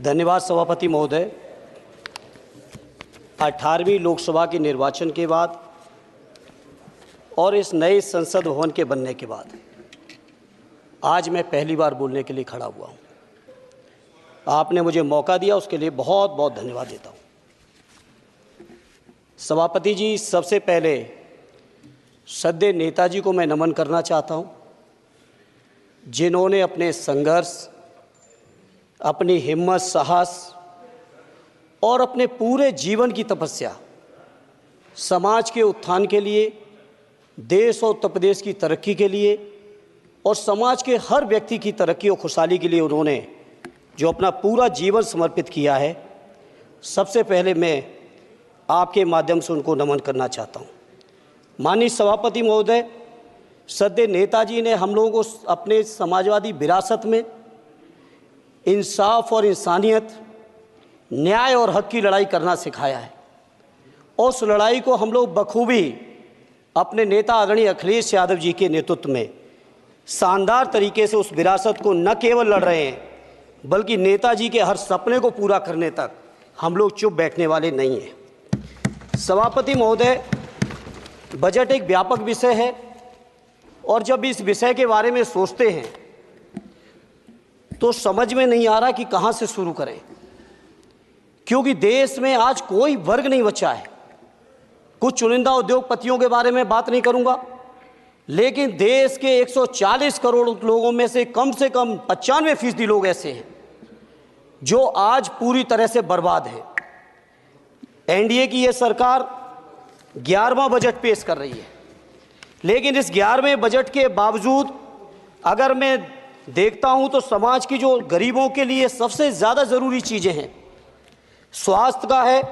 धन्यवाद सभापति महोदय। 18वीं लोकसभा के निर्वाचन के बाद और इस नए संसद भवन के बनने के बाद आज मैं पहली बार बोलने के लिए खड़ा हुआ हूँ। आपने मुझे मौका दिया, उसके लिए बहुत बहुत धन्यवाद देता हूँ। सभापति जी, सबसे पहले श्रद्धेय नेताजी को मैं नमन करना चाहता हूँ, जिन्होंने अपने संघर्ष, अपनी हिम्मत, साहस और अपने पूरे जीवन की तपस्या समाज के उत्थान के लिए, देश और उत्तर प्रदेश की तरक्की के लिए और समाज के हर व्यक्ति की तरक्की और खुशहाली के लिए उन्होंने जो अपना पूरा जीवन समर्पित किया है, सबसे पहले मैं आपके माध्यम से उनको नमन करना चाहता हूँ। माननीय सभापति महोदय, श्रद्धेय नेताजी ने हम लोगों को अपने समाजवादी विरासत में इंसाफ और इंसानियत, न्याय और हक की लड़ाई करना सिखाया है। उस लड़ाई को हम लोग बखूबी अपने नेता आदरणीय अखिलेश यादव जी के नेतृत्व में शानदार तरीके से उस विरासत को न केवल लड़ रहे हैं, बल्कि नेताजी के हर सपने को पूरा करने तक हम लोग चुप बैठने वाले नहीं हैं। सभापति महोदय, बजट एक व्यापक विषय है और जब इस विषय के बारे में सोचते हैं तो समझ में नहीं आ रहा कि कहाँ से शुरू करें, क्योंकि देश में आज कोई वर्ग नहीं बचा है। कुछ चुनिंदा उद्योगपतियों के बारे में बात नहीं करूंगा, लेकिन देश के 140 करोड़ लोगों में से कम 95% लोग ऐसे हैं जो आज पूरी तरह से बर्बाद हैं। एनडीए की ये सरकार 11वां बजट पेश कर रही है, लेकिन इस 11वें बजट के बावजूद अगर मैं देखता हूं तो समाज की जो गरीबों के लिए सबसे ज़्यादा ज़रूरी चीज़ें हैं, स्वास्थ्य का है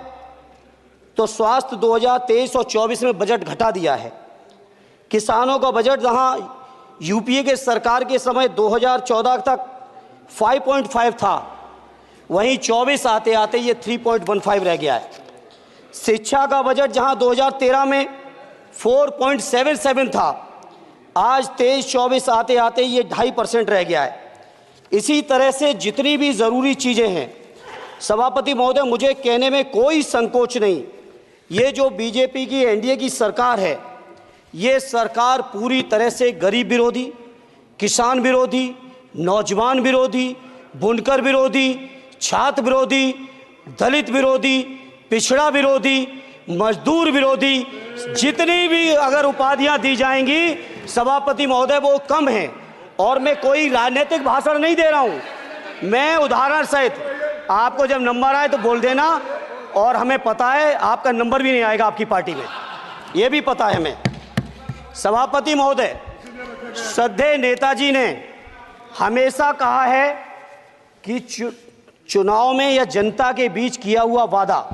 तो स्वास्थ्य 2023 और 24 में बजट घटा दिया है। किसानों का बजट जहां यूपीए के सरकार के समय 2014 तक 5.5 था, वहीं 24 आते आते ये 3.15 रह गया है। शिक्षा का बजट जहां 2013 में 4.77 था, आज 23-24 आते आते ये 2.5% रह गया है। इसी तरह से जितनी भी ज़रूरी चीज़ें हैं, सभापति महोदय, मुझे कहने में कोई संकोच नहीं, ये जो बीजेपी की एनडीए की सरकार है, ये सरकार पूरी तरह से गरीब विरोधी, किसान विरोधी, नौजवान विरोधी, बुनकर विरोधी, छात्र विरोधी, दलित विरोधी, पिछड़ा विरोधी, मजदूर विरोधी, जितनी भी अगर उपाधियां दी जाएंगी सभापति महोदय वो कम हैं। और मैं कोई राजनीतिक भाषण नहीं दे रहा हूं, मैं उदाहरण सहित आपको जब नंबर आए तो बोल देना, और हमें पता है आपका नंबर भी नहीं आएगा आपकी पार्टी में, ये भी पता है हमें। सभापति महोदय, श्रद्धेय नेताजी ने हमेशा कहा है कि चुनाव में या जनता के बीच किया हुआ वादा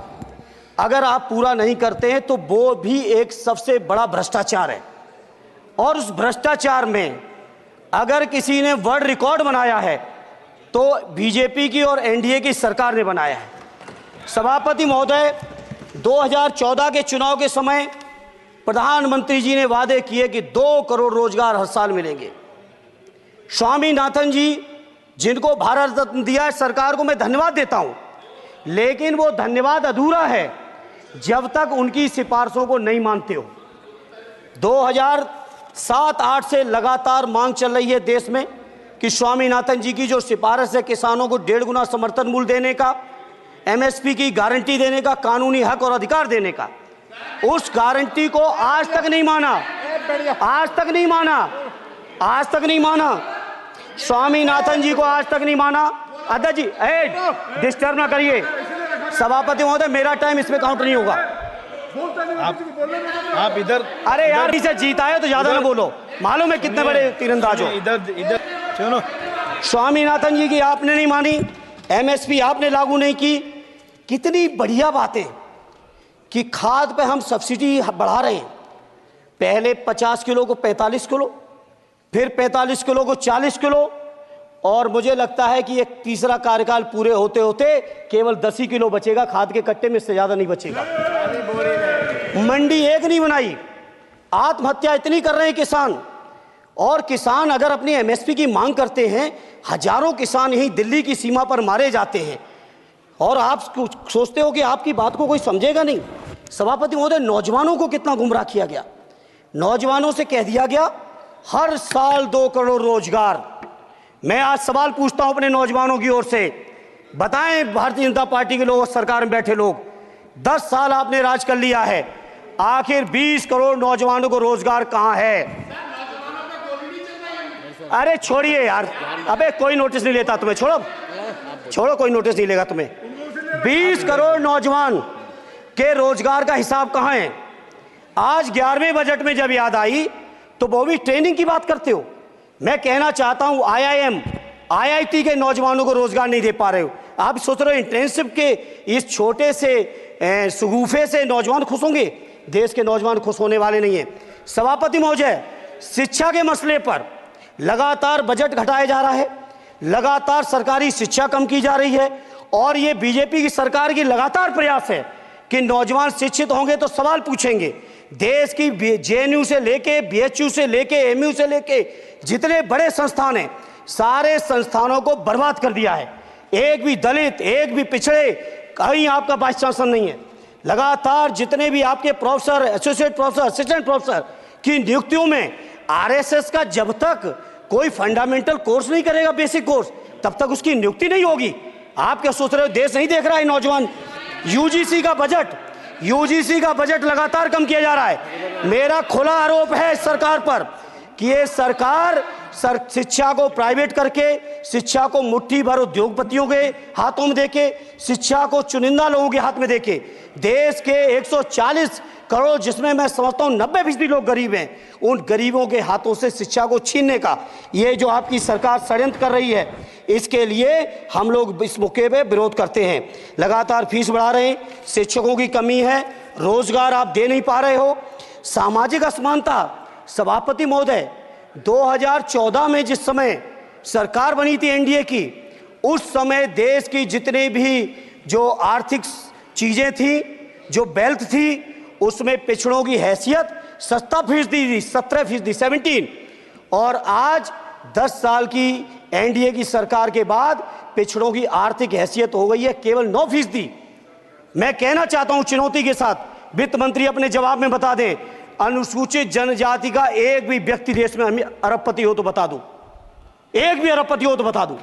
अगर आप पूरा नहीं करते हैं तो वो भी एक सबसे बड़ा भ्रष्टाचार है, और उस भ्रष्टाचार में अगर किसी ने वर्ल्ड रिकॉर्ड बनाया है तो बीजेपी की और एनडीए की सरकार ने बनाया है। सभापति महोदय, 2014 के चुनाव के समय प्रधानमंत्री जी ने वादे किए कि 2 करोड़ रोजगार हर साल मिलेंगे। स्वामीनाथन जी, जिनको भारत रत्न दिया है, सरकार को मैं धन्यवाद देता हूं, लेकिन वो धन्यवाद अधूरा है जब तक उनकी सिफारिशों को नहीं मानते हो। 2007-8 से लगातार मांग चल रही है देश में कि स्वामीनाथन जी की जो सिफारिश है किसानों को 1.5 गुना समर्थन मूल्य देने का, एमएसपी की गारंटी देने का, कानूनी हक और अधिकार देने का, उस गारंटी को आज तक नहीं माना, आज तक नहीं माना, आज तक नहीं माना। स्वामीनाथन जी को आज तक नहीं माना। अध्यक्ष जी, डिस्टर्ब ना करिए। सभापति महोदय, मेरा टाइम इसमें काउंट नहीं होगा। आप इधर, अरे यार, इसे जीता है तो ज्यादा ना बोलो, मालूम है कितने बड़े तीरंदाज हो। इधर चलो। स्वामीनाथन जी की आपने नहीं मानी, एमएसपी आपने लागू नहीं की। कितनी बढ़िया बातें कि खाद पे हम सब्सिडी बढ़ा रहे हैं, पहले 50 किलो को 45 किलो, फिर 45 किलो को 40 किलो, और मुझे लगता है कि एक तीसरा कार्यकाल पूरे होते होते केवल 10 ही किलो बचेगा खाद के कट्टे में, इससे ज़्यादा नहीं बचेगा। मंडी एक नहीं बनाई, आत्महत्या इतनी कर रहे हैं किसान, और किसान अगर अपनी एमएसपी की मांग करते हैं, हजारों किसान यहीं दिल्ली की सीमा पर मारे जाते हैं, और आप सोचते हो कि आपकी बात को कोई समझेगा नहीं। सभापति महोदय, नौजवानों को कितना गुमराह किया गया। नौजवानों से कह दिया गया हर साल 2 करोड़ रोजगार। मैं आज सवाल पूछता हूं अपने नौजवानों की ओर से, बताएं भारतीय जनता पार्टी के लोग, सरकार में बैठे लोग, 10 साल आपने राज कर लिया है, आखिर 20 करोड़ नौजवानों को रोजगार कहां है? अरे छोड़िए यार, अबे कोई नोटिस नहीं लेता तुम्हें, छोड़ो कोई नोटिस नहीं लेगा तुम्हें। 20 करोड़ नौजवान के रोजगार का हिसाब कहां है? आज 11वें बजट में जब याद आई तो वो भी ट्रेनिंग की बात करते हो। मैं कहना चाहता हूं IIM, IIT के नौजवानों को रोजगार नहीं दे पा रहे हो। आप सोच रहे हो इंटर्नशिप के इस छोटे से शगुफे से नौजवान खुश होंगे? देश के नौजवान खुश होने वाले नहीं है। सभापति महोदय, शिक्षा के मसले पर लगातार बजट घटाया जा रहा है, लगातार सरकारी शिक्षा कम की जा रही है, और ये बीजेपी की सरकार की लगातार प्रयास है कि नौजवान शिक्षित होंगे तो सवाल पूछेंगे। देश की JNU से लेके BHU से लेके MU से लेके जितने बड़े संस्थान हैं, सारे संस्थानों को बर्बाद कर दिया है। एक भी दलित, एक भी पिछड़े, कहीं आपका वाइस चांसलर नहीं है। लगातार जितने भी आपके professor, associate professor, assistant professor की नियुक्तियों में RSS का जब तक कोई फंडामेंटल कोर्स नहीं करेगा, बेसिक कोर्स, तब तक उसकी नियुक्ति नहीं होगी। आप क्या सोच रहे हो देश नहीं देख रहा है नौजवान? UGC का बजट लगातार कम किया जा रहा है। मेरा खुला आरोप है इस सरकार पर कि ये सरकार शिक्षा को प्राइवेट करके, शिक्षा को मुट्ठी भर उद्योगपतियों के हाथों में देके, शिक्षा को चुनिंदा लोगों के हाथ में देके, देश के 140 करोड़, जिसमें मैं समझता हूं 90% लोग गरीब हैं, उन गरीबों के हाथों से शिक्षा को छीनने का ये जो आपकी सरकार षड्यंत्र कर रही है, इसके लिए हम लोग इस मौके पे विरोध करते हैं। लगातार फीस बढ़ा रहे हैं, शिक्षकों की कमी है, रोजगार आप दे नहीं पा रहे हो, सामाजिक असमानता। सभापति महोदय, 2014 में जिस समय सरकार बनी थी NDA की, उस समय देश की जितने भी जो आर्थिक चीजें थी, जो वेल्थ थी, उसमें पिछड़ों की हैसियत 17% थी, 17%, और आज 10 साल की NDA की सरकार के बाद पिछड़ों की आर्थिक हैसियत हो गई है केवल 9%। मैं कहना चाहता हूं चुनौती के साथ, वित्त मंत्री अपने जवाब में बता दें, अनुसूचित जनजाति का एक भी व्यक्ति देश में अरबपति हो तो बता दो, एक भी अरबपति हो तो बता दो,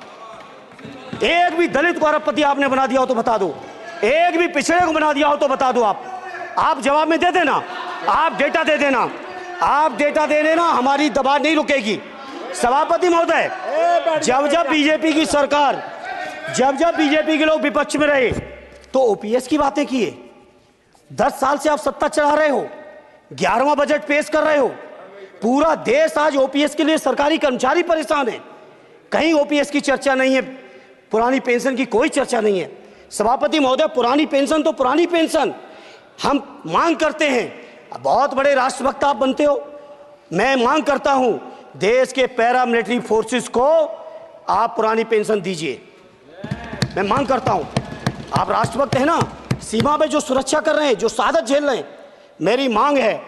एक भी दलित को अरबपति आपने बना दिया हो तो बता दो, एक भी पिछड़े को बना दिया हो तो बता दो। आप जवाब में दे देना, आप डेटा दे देना, आप डेटा दे देना, हमारी दबाव नहीं रुकेगी। सभापति महोदय, जब बीजेपी की सरकार, जब बीजेपी के लोग विपक्ष में रहे तो OPS की बातें किए। 10 साल से आप सत्ता चला रहे हो, 11वां बजट पेश कर रहे हो, पूरा देश आज OPS के लिए, सरकारी कर्मचारी परेशान है, कहीं OPS की चर्चा नहीं है, पुरानी पेंशन की कोई चर्चा नहीं है। सभापति महोदय, पुरानी पेंशन तो पुरानी पेंशन, हम मांग करते हैं, बहुत बड़े राष्ट्रभक्त आप बनते हो, मैं मांग करता हूं देश के पैरामिलिट्री फोर्सेस को आप पुरानी पेंशन दीजिए। मैं मांग करता हूं, आप राष्ट्रभक्त हैं ना, सीमा पे जो सुरक्षा कर रहे हैं, जो शहादत झेल रहे हैं, मेरी मांग है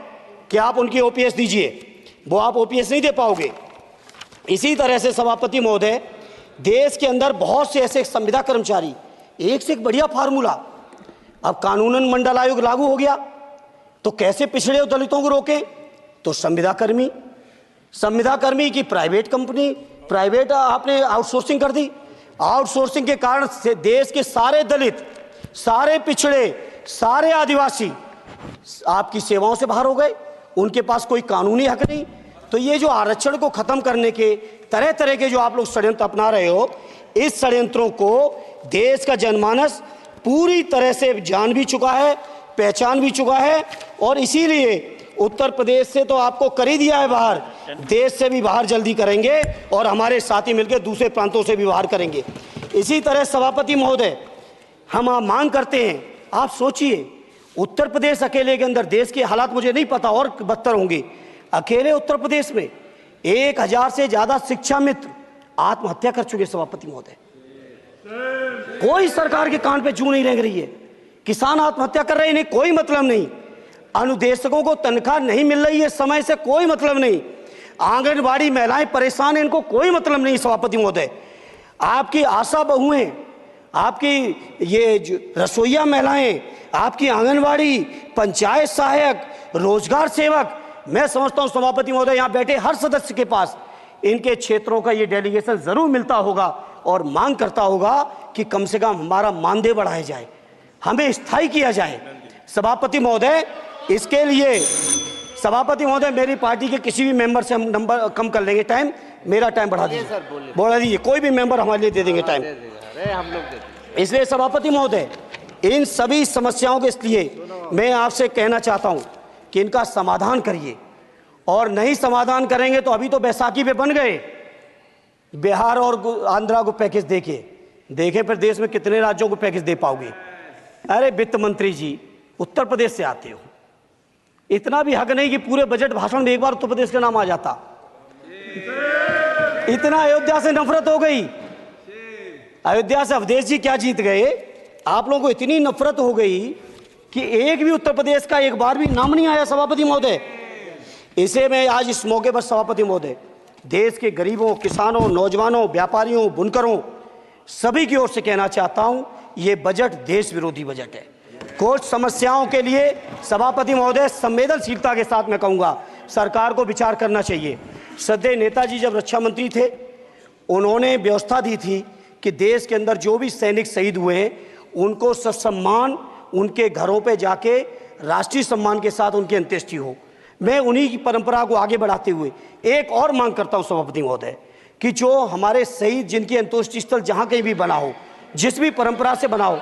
कि आप उनकी OPS दीजिए। वो आप OPS नहीं दे पाओगे। इसी तरह से सभापति महोदय, देश के अंदर बहुत से ऐसे संविदा कर्मचारी, एक से एक बढ़िया फार्मूला, अब कानूनन मंडल आयोग लागू हो गया तो कैसे पिछड़े और दलितों को रोकें? तो संविदा कर्मी की प्राइवेट कंपनी, प्राइवेट आपने आउटसोर्सिंग कर दी। आउटसोर्सिंग के कारण से देश के सारे दलित, सारे पिछड़े, सारे आदिवासी आपकी सेवाओं से बाहर हो गए, उनके पास कोई कानूनी हक नहीं। तो ये जो आरक्षण को खत्म करने के तरह तरह के जो आप लोग षड्यंत्र अपना रहे हो, इस षड्यंत्रों को देश का जनमानस पूरी तरह से जान भी चुका है, पहचान भी चुका है, और इसीलिए उत्तर प्रदेश से तो आपको कर ही दिया है बाहर, देश से भी बाहर जल्दी करेंगे, और हमारे साथी मिलकर दूसरे प्रांतों से भी बाहर करेंगे। इसी तरह सभापति महोदय, हम मांग करते हैं, आप सोचिए, उत्तर प्रदेश अकेले के अंदर, देश के हालात मुझे नहीं पता और बदतर होंगे, अकेले उत्तर प्रदेश में 1000 से ज्यादा शिक्षा मित्र आत्महत्या कर चुके। सभापति महोदय, कोई सरकार के कान पे जू नहीं रेंग रही है, किसान आत्महत्या कर रहे हैं, इन्हें कोई मतलब नहीं, अनुदेशकों को तनख्वाह नहीं मिल रही है समय से, कोई मतलब नहीं, आंगनबाड़ी महिलाएं परेशान हैं, इनको कोई मतलब नहीं। सभापति महोदय, आपकी आशा बहुएं आपकी ये रसोइया महिलाएं, आपकी आंगनवाड़ी, पंचायत सहायक, रोजगार सेवक, मैं समझता हूं सभापति महोदय यहाँ बैठे हर सदस्य के पास इनके क्षेत्रों का ये डेलीगेशन जरूर मिलता होगा और मांग करता होगा कि कम से कम हमारा मानदेय बढ़ाया जाए, हमें स्थायी किया जाए। सभापति महोदय, इसके लिए सभापति महोदय मेरी पार्टी के किसी भी मेंबर से हम नंबर कम कर लेंगे, टाइम, मेरा टाइम बढ़ा दीजिए, बढ़ा दीजिए, कोई भी मेंबर हमारे लिए दे देंगे टाइम, हम लोग देते। इसलिए सभापति महोदय इन सभी समस्याओं के लिए मैं आपसे कहना चाहता हूं कि इनका समाधान करिए, और नहीं समाधान करेंगे तो अभी तो बैसाखी पे बन गए, बिहार और आंध्रा को पैकेज देखे फिर देश में कितने राज्यों को पैकेज दे पाओगे। अरे वित्त मंत्री जी, उत्तर प्रदेश से आते हो, इतना भी हक नहीं कि पूरे बजट भाषण में एक बार उत्तर प्रदेश का नाम आ जाता। इतना अयोध्या से नफरत हो गई, अयोध्या से अवधेश जी क्या जीत गए, आप लोगों को इतनी नफरत हो गई कि एक भी उत्तर प्रदेश का एक बार भी नाम नहीं आया। सभापति महोदय, इसे मैं आज इस मौके पर सभापति महोदय देश के गरीबों, किसानों, नौजवानों, व्यापारियों, बुनकरों सभी की ओर से कहना चाहता हूं, ये बजट देश विरोधी बजट है। कुछ समस्याओं के लिए सभापति महोदय संवेदनशीलता के साथ मैं कहूंगा सरकार को विचार करना चाहिए। श्रद्धेय नेताजी जब रक्षा मंत्री थे, उन्होंने व्यवस्था दी थी कि देश के अंदर जो भी सैनिक शहीद हुए हैं उनको ससम्मान उनके घरों पे जाके राष्ट्रीय सम्मान के साथ उनकी अंत्येष्टि हो। मैं उन्हीं की परंपरा को आगे बढ़ाते हुए एक और मांग करता हूं सभापति महोदय कि जो हमारे शहीद जिनकी अंत्येष्टि स्थल जहां कहीं भी बना हो, जिस भी परंपरा से बना हो,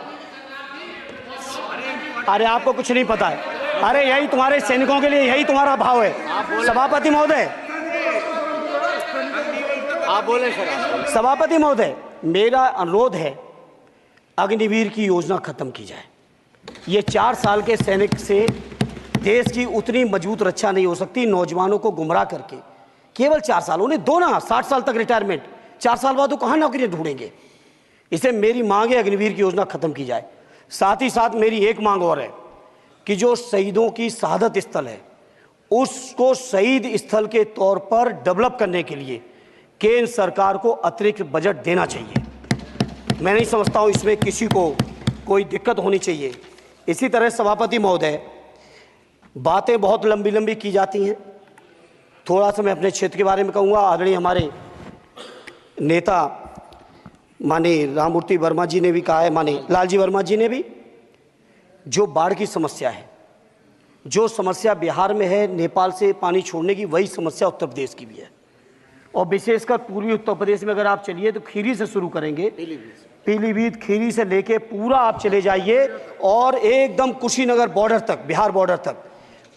अरे आपको कुछ नहीं पता है, अरे यही तुम्हारे सैनिकों के लिए यही तुम्हारा भाव है। सभापति महोदय, आप बोले सर। सभापति महोदय, मेरा अनुरोध है अग्निवीर की योजना खत्म की जाए। ये 4 साल के सैनिक से देश की उतनी मजबूत रक्षा नहीं हो सकती। नौजवानों को गुमराह करके केवल 4 साल, उन्हें दो ना 60 साल तक रिटायरमेंट, 4 साल बाद वो कहाँ नौकरियां ढूंढेंगे। इसे मेरी मांग है अग्निवीर की योजना खत्म की जाए। साथ ही साथ मेरी एक मांग और है कि जो शहीदों की शहादत स्थल है उसको शहीद स्थल के तौर पर डेवलप करने के लिए केंद्र सरकार को अतिरिक्त बजट देना चाहिए। मैं नहीं समझता हूं इसमें किसी को कोई दिक्कत होनी चाहिए। इसी तरह सभापति महोदय, बातें बहुत लंबी लंबी की जाती हैं, थोड़ा सा मैं अपने क्षेत्र के बारे में कहूँगा। आदरणीय हमारे नेता माननीय राममूर्ति वर्मा जी ने भी कहा है, माननीय लालजी वर्मा जी ने भी, जो बाढ़ की समस्या है, जो समस्या बिहार में है नेपाल से पानी छोड़ने की, वही समस्या उत्तर प्रदेश की भी है। और विशेषकर पूर्वी उत्तर प्रदेश में अगर आप चलिए तो खीरी से शुरू करेंगे, पीलीभीत, खीरी से लेके पूरा आप चले जाइए और एकदम कुशीनगर बॉर्डर तक, बिहार बॉर्डर तक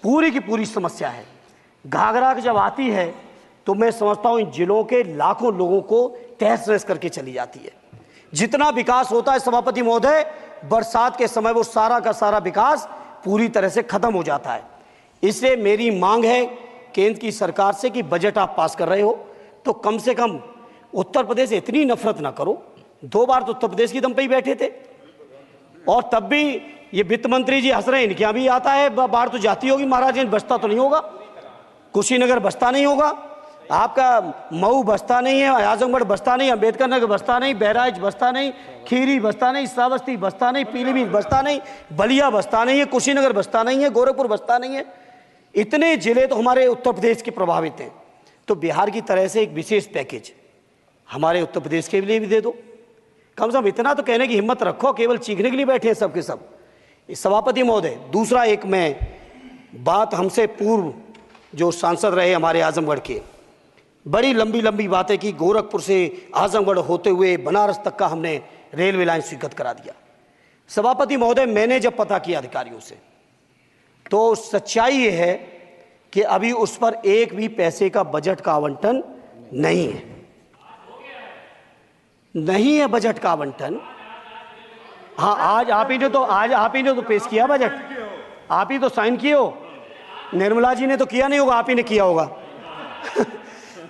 पूरी की पूरी समस्या है। घाघरा जब आती है तो मैं समझता हूँ इन जिलों के लाखों लोगों को तहस नहस करके चली जाती है। जितना विकास होता है सभापति महोदय, बरसात के समय वो सारा का सारा विकास पूरी तरह से खत्म हो जाता है। इसलिए मेरी मांग है केंद्र की सरकार से कि बजट आप पास कर रहे हो तो कम से कम उत्तर प्रदेश से इतनी नफरत ना करो। 2 बार तो उत्तर प्रदेश की दम पे ही बैठे थे, और तब भी ये वित्त मंत्री जी हंस रहे हैं, इनके यहाँ भी आता है बाढ़ तो जाती होगी, महाराज बसता तो नहीं होगा, कुशीनगर बसता नहीं होगा, आपका मऊ बसता नहीं है, आजमगढ़ बसता नहीं, अम्बेडकर नगर बसता नहीं, बहराइच बसता नहीं, खीरी बसता नहीं, श्रावस्ती बसता नहीं, पीलीभीत बसता नहीं, बलिया बसता नहीं है, कुशीनगर बसता नहीं है, गोरखपुर बसता नहीं है। इतने जिले तो हमारे उत्तर प्रदेश के प्रभावित हैं। तो बिहार की तरह से एक विशेष पैकेज हमारे उत्तर प्रदेश के लिए भी दे दो। कम से कम इतना तो कहने की हिम्मत रखो, केवल चीखने के लिए बैठे हैं सब के सब। सभापति महोदय, दूसरा एक मैं बात, हमसे पूर्व जो सांसद रहे हमारे आजमगढ़ के, बड़ी लंबी लंबी बातें की, गोरखपुर से आजमगढ़ होते हुए बनारस तक का हमने रेलवे लाइन स्वीकृत करा दिया। सभापति महोदय, मैंने जब पता किया अधिकारियों से तो सच्चाई ये है कि अभी उस पर एक भी पैसे का बजट का आवंटन नहीं है, नहीं है बजट का आवंटन। हाँ, आज आप ही ने तो पेश किया बजट, आप ही तो साइन किए हो, निर्मला जी ने तो किया नहीं होगा, आप ही ने किया होगा।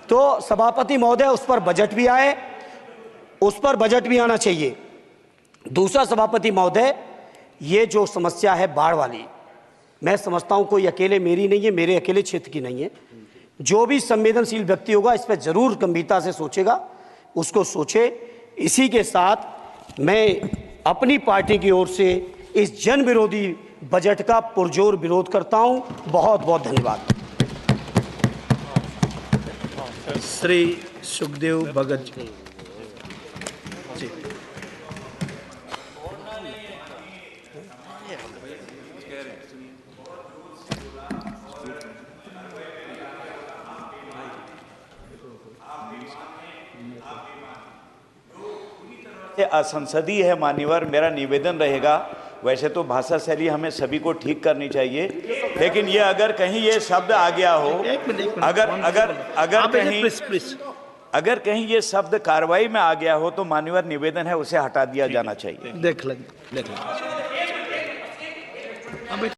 तो सभापति महोदय, उस पर बजट भी आए, उस पर बजट भी आना चाहिए। दूसरा सभापति महोदय, ये जो समस्या है बाढ़ वाली, मैं समझता हूं कोई अकेले मेरी नहीं है, मेरे अकेले क्षेत्र की नहीं है। जो भी संवेदनशील व्यक्ति होगा इस पर जरूर गंभीरता से सोचेगा, उसको सोचे। इसी के साथ मैं अपनी पार्टी की ओर से इस जन विरोधी बजट का पुरजोर विरोध करता हूं। बहुत बहुत धन्यवाद। श्री सुखदेव भगत जी। असंसदीय है मान्यवर। मेरा निवेदन रहेगा, वैसे तो भाषा शैली हमें सभी को ठीक करनी चाहिए, लेकिन ये अगर कहीं ये शब्द आ गया हो, अगर कहीं ये शब्द कार्रवाई में आ गया हो तो मान्यवर निवेदन है उसे हटा दिया जाना चाहिए। देख लेंगे।